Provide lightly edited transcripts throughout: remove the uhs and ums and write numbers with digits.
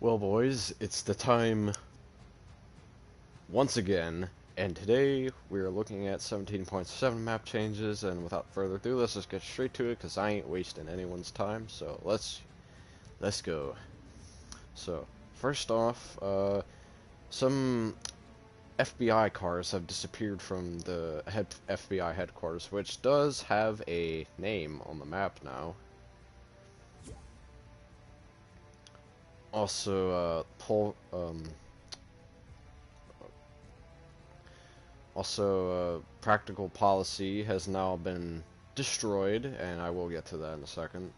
Well, boys, it's the time once again, and today we're looking at 17.7 map changes, and without further ado, let's just get straight to it, because I ain't wasting anyone's time, so let's go. So, first off, some FBI cars have disappeared from the FBI headquarters, which does have a name on the map now. Also, practical policy has now been destroyed, and I will get to that in a second.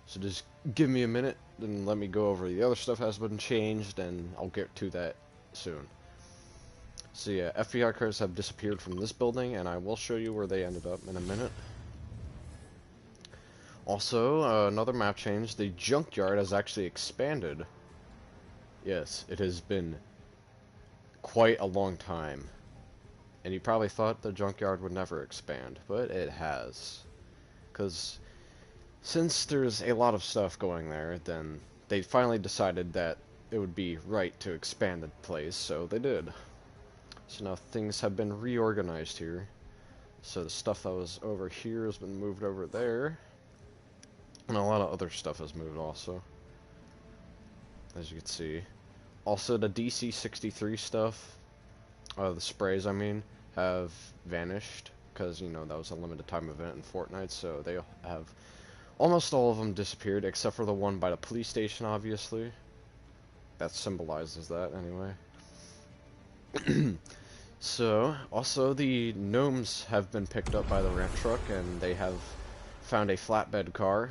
So just give me a minute, and let me go over the other stuff has been changed, and I'll get to that soon. So yeah, FBI cars have disappeared from this building, and I will show you where they ended up in a minute. Also, another map change, the junkyard has actually expanded. Yes, it has been quite a long time. And you probably thought the junkyard would never expand, but it has. Because since there's a lot of stuff going there, then they finally decided that it would be right to expand the place, so they did. So now things have been reorganized here. So the stuff that was over here has been moved over there. And a lot of other stuff has moved also, as you can see. Also the DC-63 stuff, the sprays I mean, have vanished, because, you know, that was a limited time event in Fortnite, so they have, almost all of them disappeared, except for the one by the police station, obviously. That symbolizes that, anyway. So, also the gnomes have been picked up by the ramp truck, and they have found a flatbed car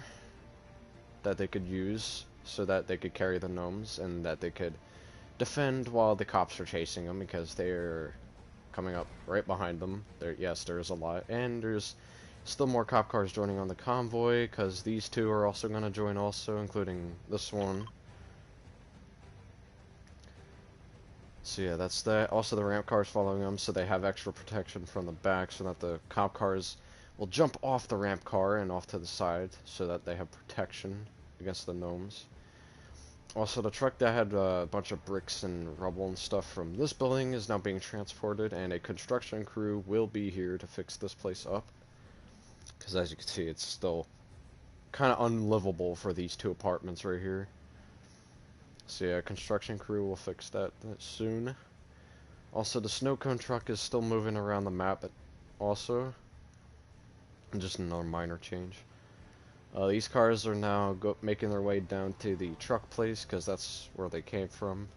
that they could use, so that they could carry the gnomes, and that they could defend while the cops are chasing them, because they're coming up right behind them. Yes, there's a lot, and there's still more cop cars joining on the convoy, because these two are also going to join also, including this one. So yeah, that's that. Also the ramp cars following them, so they have extra protection from the back, so that the cop cars will jump off the ramp car and off to the side, so that they have protection against the gnomes. Also, the truck that had a bunch of bricks and rubble and stuff from this building is now being transported, and a construction crew will be here to fix this place up. Because as you can see, it's still kind of unlivable for these two apartments right here. So yeah, construction crew will fix that soon. Also, the snow cone truck is still moving around the map also. Just another minor change. These cars are now making their way down to the truck place, because that's where they came from.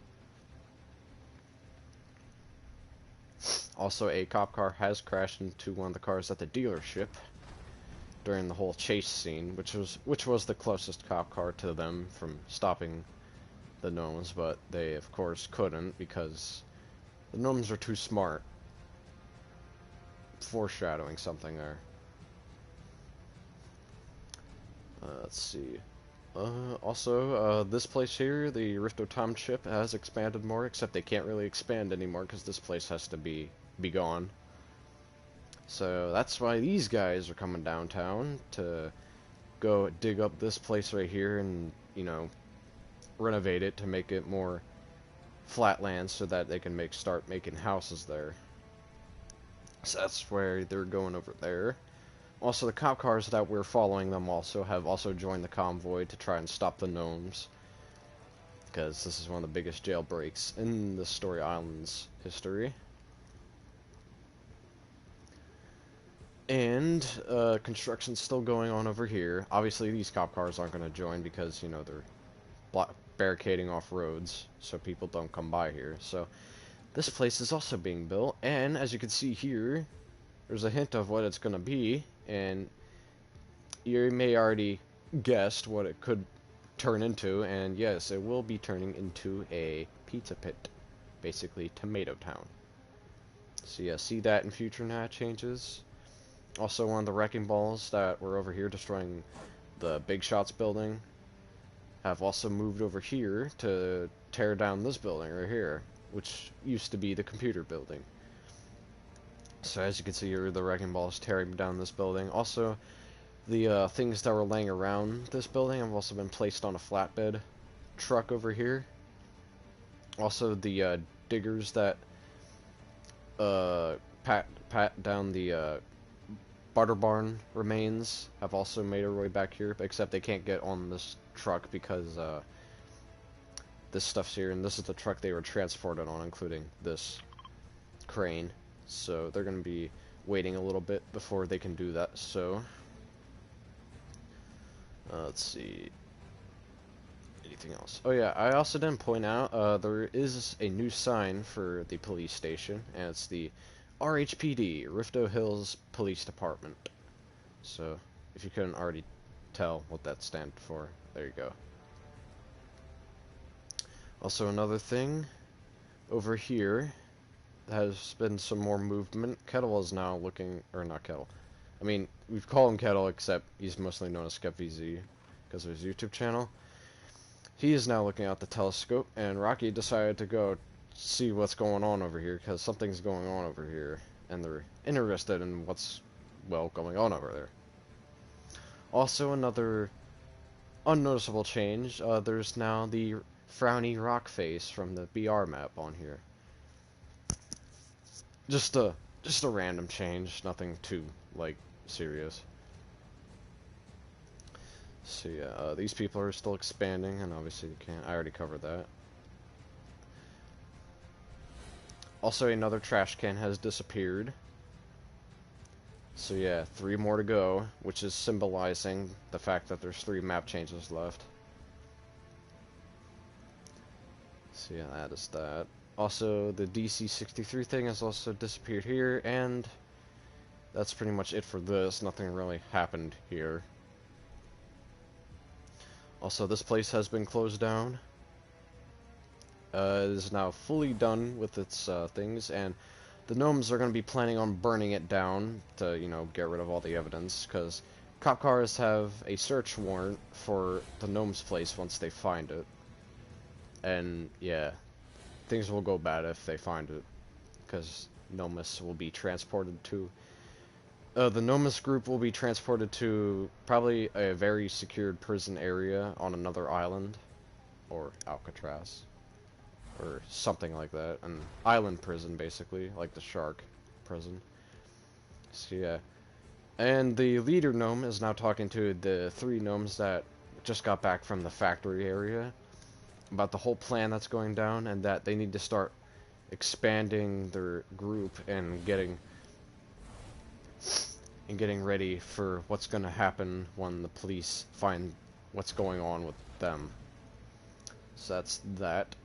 Also, a cop car has crashed into one of the cars at the dealership during the whole chase scene, which was the closest cop car to them from stopping the gnomes, but they of course couldn't, because the gnomes are too smart. Foreshadowing something there. Let's see. Also, this place here, the Rifto Township, has expanded more, except they can't really expand anymore because this place has to be gone. So that's why these guys are coming downtown to go dig up this place right here and, you know, renovate it to make it more flat land, so that they can start making houses there. So that's where they're going over there. Also, the cop cars that we're following them have also joined the convoy to try and stop the gnomes, because this is one of the biggest jailbreaks in the Story Island's history. And construction's still going on over here. Obviously, these cop cars aren't going to join, because, you know, they're barricading off roads so people don't come by here. So this place is also being built, and as you can see here, there's a hint of what it's going to be, and you may already guessed what it could turn into, and yes, it will be turning into a pizza pit, basically Tomato Town. So yeah, see that in future nav changes. Also, one of the wrecking balls that were over here destroying the Big Shots building have also moved over here to tear down this building right here, which used to be the computer building. So as you can see here, the wrecking ball is tearing down this building. Also, the things that were laying around this building have also been placed on a flatbed, truck over here. Also, the diggers that pat down the butter barn remains have also made their way back here, except they can't get on this truck because this stuff's here, and this is the truck they were transported on, including this crane. So they're going to be waiting a little bit before they can do that. So let's see. Anything else? Oh yeah, I also didn't point out there is a new sign for the police station, and it's the RHPD, Rifto Hills Police Department. So if you couldn't already tell what that stands for, there you go. Also, another thing over here, has been some more movement. Kettle is now looking, or not Kettle. I mean, we've called him Kettle, except he's mostly known as SkepVZ because of his YouTube channel. He is now looking out the telescope, and Rocky decided to go see what's going on over here, because something's going on over here, and they're interested in what's, well, going on over there. Also, another unnoticeable change, there's now the frowny rock face from the BR map on here. Just a random change, nothing too, like, serious. So yeah, these people are still expanding, and obviously you can't. I already covered that. Also, another trash can has disappeared. So yeah, 3 more to go, which is symbolizing the fact that there's 3 map changes left. So yeah, that is that. Also, the DC-63 thing has also disappeared here, and that's pretty much it for this. Nothing really happened here. Also, this place has been closed down. It is now fully done with its things, and the gnomes are going to be planning on burning it down to, you know, get rid of all the evidence, because cop cars have a search warrant for the gnomes' place once they find it. And, yeah, things will go bad if they find it, because Gnomus will be transported to... the Gnomus group will be transported to probably a very secured prison area on another island, or Alcatraz, or something like that. An island prison, basically, like the shark prison. So yeah. And the leader gnome is now talking to the 3 gnomes that just got back from the factory area about the whole plan that's going down, and that they need to start expanding their group and getting ready for what's going to happen when the police find what's going on with them. So that's that.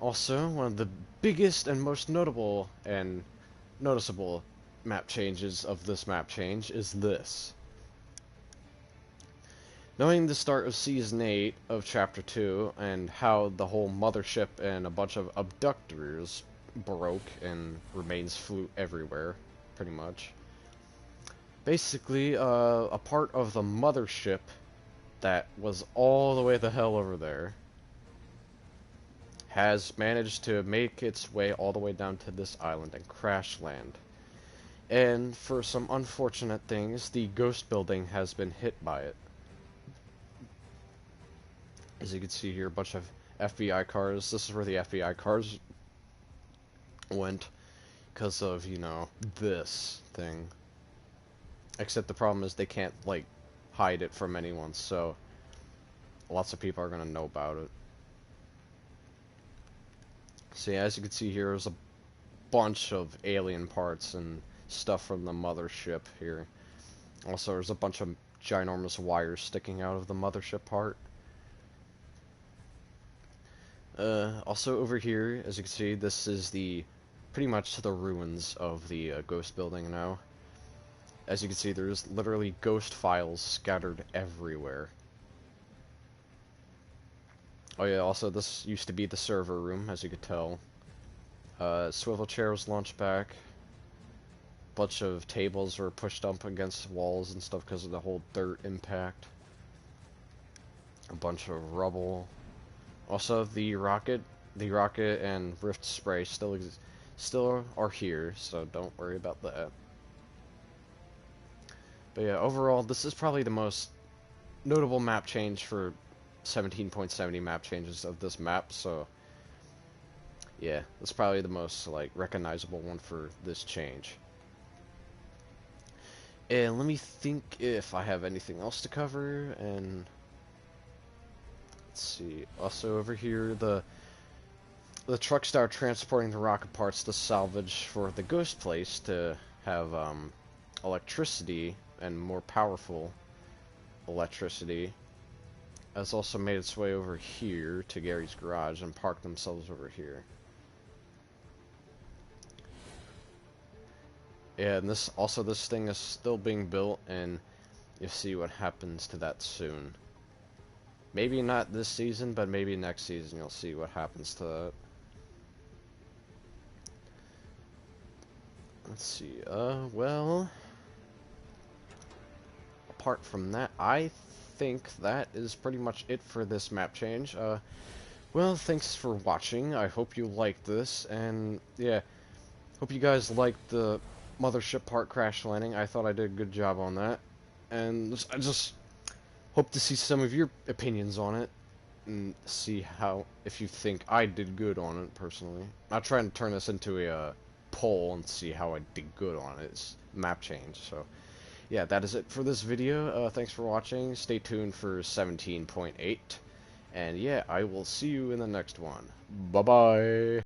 Also, one of the biggest and most notable and noticeable map changes of this map change is this. Knowing the start of Season 8 of Chapter 2 and how the whole mothership and a bunch of abductors broke and remains flew everywhere, pretty much. Basically, a part of the mothership that was all the way the hell over there has managed to make its way all the way down to this island and crash land. And for some unfortunate things, the ghost building has been hit by it. As you can see here, a bunch of FBI cars. This is where the FBI cars went because of, you know, this thing. Except the problem is they can't, like, hide it from anyone, so lots of people are going to know about it. So yeah, as you can see here, there's a bunch of alien parts and stuff from the mothership here. Also, there's a bunch of ginormous wires sticking out of the mothership part. Also over here, as you can see, this is pretty much the ruins of the ghost building now. As you can see, there's literally ghost files scattered everywhere. Oh yeah, also this used to be the server room, as you could tell. Swivel chair was launched back. Bunch of tables were pushed up against walls and stuff because of the whole dirt impact. A bunch of rubble. Also, the rocket and rift spray still are here, so don't worry about that. But yeah, overall, this is probably the most notable map change for 17.70 map changes of this map, so yeah, that's probably the most like recognizable one for this change. And let me think if I have anything else to cover. And let's see. Also over here, the trucks that are transporting the rocket parts to salvage for the ghost place to have electricity and more powerful electricity has also made its way over here to Gary's garage and parked themselves over here. Yeah, and this thing is still being built, and you'll see what happens to that soon. Maybe not this season, but maybe next season you'll see what happens to that. Let's see, well, apart from that, I think that is pretty much it for this map change. Well, thanks for watching. I hope you liked this, and yeah, hope you guys liked the mothership part crash landing. I thought I did a good job on that, and I just hope to see some of your opinions on it and see how, if you think I did good on it personally. I'm trying to turn this into a poll and see how I did good on it. It's map change. So yeah, that is it for this video. Thanks for watching. Stay tuned for 17.8, and yeah, I will see you in the next one. Bye bye.